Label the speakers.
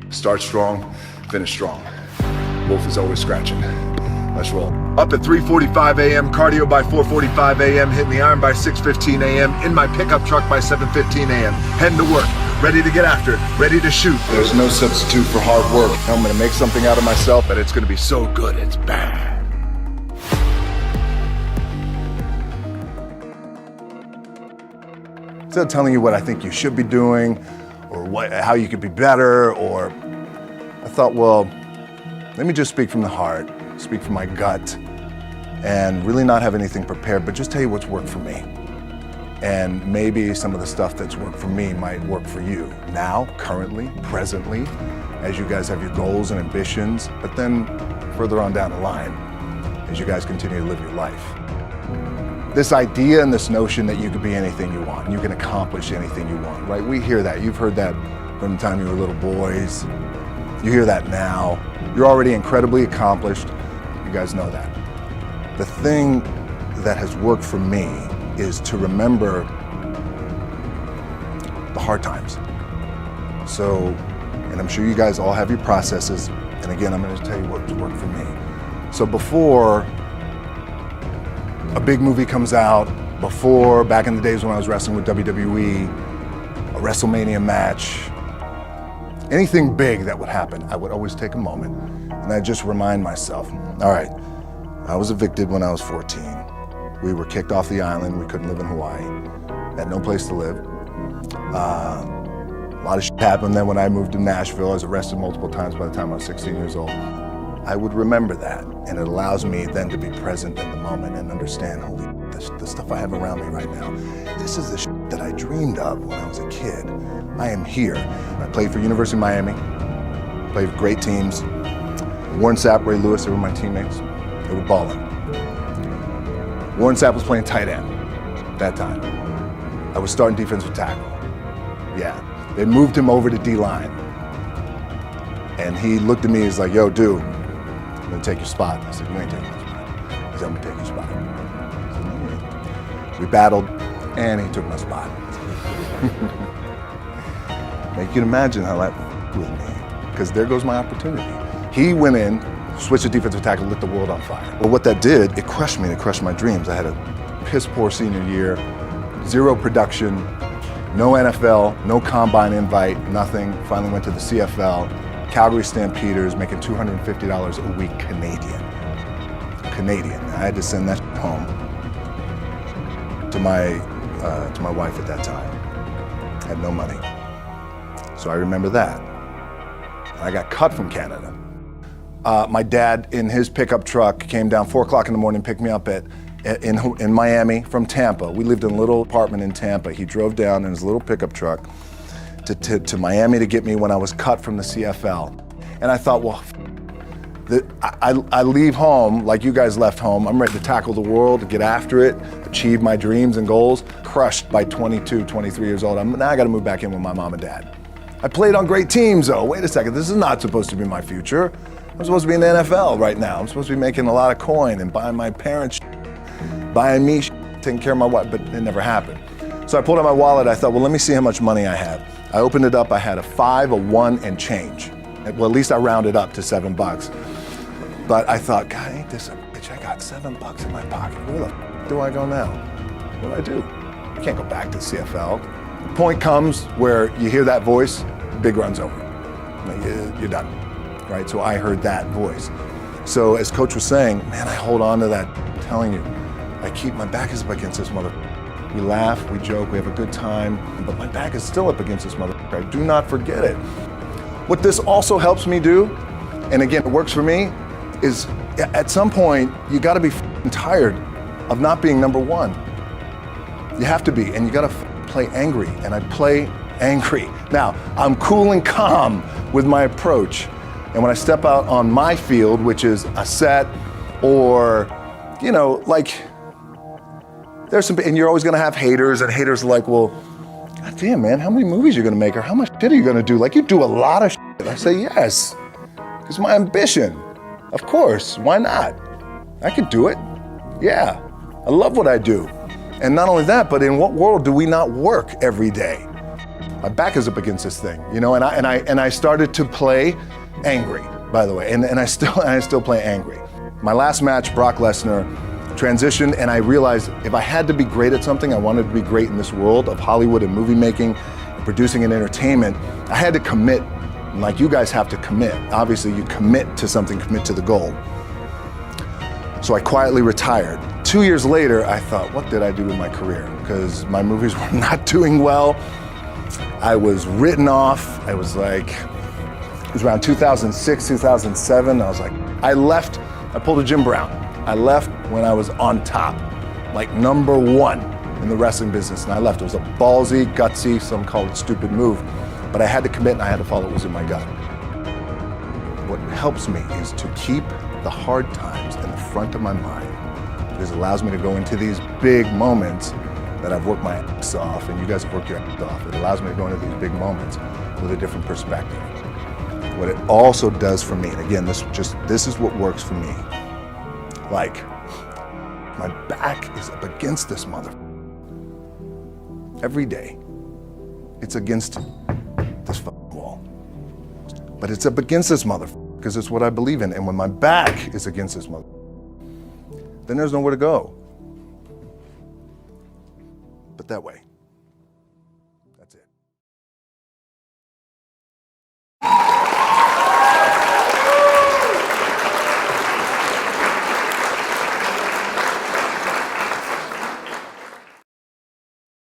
Speaker 1: Start strong, finish strong. Wolf is always scratching. Let's roll. Up at 3:45 a.m., cardio by 4:45 a.m., hitting the iron by 6:15 a.m., in my pickup truck by 7:15 a.m., heading to work, ready to get after it, ready to shoot. There's no substitute for hard work. I'm gonna make something out of myself, but it's gonna be so good, it's bad. Instead of telling you what I think you should be doing, or how you could be better, or I thought, well, let me just speak from the heart, speak from my gut, and really not have anything prepared, but just tell you what's worked for me. And maybe some of the stuff that's worked for me might work for you now, currently, presently, as you guys have your goals and ambitions, but then further on down the line, as you guys continue to live your life. This idea and this notion that you could be anything you want, and you can accomplish anything you want, right? We hear that. You've heard that from the time you were little boys. You hear that now. You're already incredibly accomplished. You guys know that. The thing that has worked for me is to remember the hard times. So, and I'm sure you guys all have your processes. And again, I'm going to tell you what's worked for me. So before a big movie comes out, before, back in the days when I was wrestling with WWE, a WrestleMania match, anything big that would happen, I would always take a moment and I'd just remind myself, all right, I was evicted when I was 14. We were kicked off the island. We couldn't live in Hawaii. Had no place to live. A lot of shit happened then when I moved to Nashville. I was arrested multiple times by the time I was 16 years old. I would remember that, and it allows me then to be present in the moment and understand, holy, the stuff I have around me right now, this is the shit that I dreamed of when I was a kid. I am here. I played for University of Miami, played for great teams. Warren Sapp, Ray Lewis, they were my teammates. They were balling. Warren Sapp was playing tight end that time. I was starting defensive tackle. Yeah, they moved him over to D-line. And he looked at me, he's like, yo, dude, I'm gonna take your spot. I said, you ain't taking my spot. He said, I'm gonna take your spot. I said, no, you ain't. We battled, and he took my spot. Now you can imagine how that with me, because there goes my opportunity. He went in, switched to defensive tackle, lit the world on fire. Well, what that did, it crushed me, it crushed my dreams. I had a piss poor senior year, zero production, no NFL, no combine invite, nothing. Finally went to the CFL. Calgary Stampeders, making $250 a week Canadian. I had to send that home to my wife at that time. I had no money. So I remember that. I got cut from Canada. My dad, in his pickup truck, came down 4 o'clock in the morning, picked me up in Miami from Tampa. We lived in a little apartment in Tampa. He drove down in his little pickup truck to Miami to get me when I was cut from the CFL. And I thought, well, I leave home like you guys left home. I'm ready to tackle the world, to get after it, achieve my dreams and goals. Crushed by 22, 23 years old. Now I gotta move back in with my mom and dad. I played on great teams though. Wait a second, this is not supposed to be my future. I'm supposed to be in the NFL right now. I'm supposed to be making a lot of coin and buying my parents, buying me, taking care of my wife, but it never happened. So I pulled out my wallet, I thought, well, let me see how much money I have. I opened it up, I had a 5, a 1, and change. Well, at least I rounded up to $7. But I thought, God, ain't this a bitch? I got $7 in my pocket. Where the f do I go now? What do I do? I can't go back to the CFL. The point comes where you hear that voice, big run's over. You're done, right? So I heard that voice. So as Coach was saying, man, I hold on to that, I'm telling you. I keep, my back is up against this mother. We laugh, we joke, we have a good time, but my back is still up against this mother. I do not forget it. What this also helps me do, and again, it works for me, is at some point, you gotta be tired of not being number one. You have to be, and you gotta play angry, and I play angry. Now, I'm cool and calm with my approach, and when I step out on my field, which is a set, or, you know, like, there's some, and you're always gonna have haters, and haters are like, well, God damn, man, how many movies are you gonna make, or how much shit are you gonna do? Like, you do a lot of shit. I say, yes, it's my ambition. Of course, why not? I could do it. Yeah, I love what I do. And not only that, but in what world do we not work every day? my back is up against this thing, you know, and I started to play angry, by the way, and I still play angry. My last match, Brock Lesnar, transitioned, and I realized if I had to be great at something, I wanted to be great in this world of Hollywood and movie making, producing and entertainment, I had to commit, like you guys have to commit. Obviously, you commit to something, commit to the goal. So I quietly retired. 2 years later, I thought, what did I do in my career? Because my movies were not doing well. I was written off. It was around 2006, 2007. I was like, I left, I pulled a Jim Brown. I left when I was on top, like #1 in the wrestling business, and I left. It was a ballsy, gutsy, some call it stupid move, but I had to commit and I had to follow what was in my gut. What helps me is to keep the hard times in the front of my mind, because it allows me to go into these big moments that I've worked my ass off, and you guys have worked your ass off. It allows me to go into these big moments with a different perspective. What it also does for me, and again, this is what works for me. Like, my back is up against this mother. Every day, it's against this wall. But it's up against this mother because it's what I believe in. And when my back is against this mother, then there's nowhere to go but that way.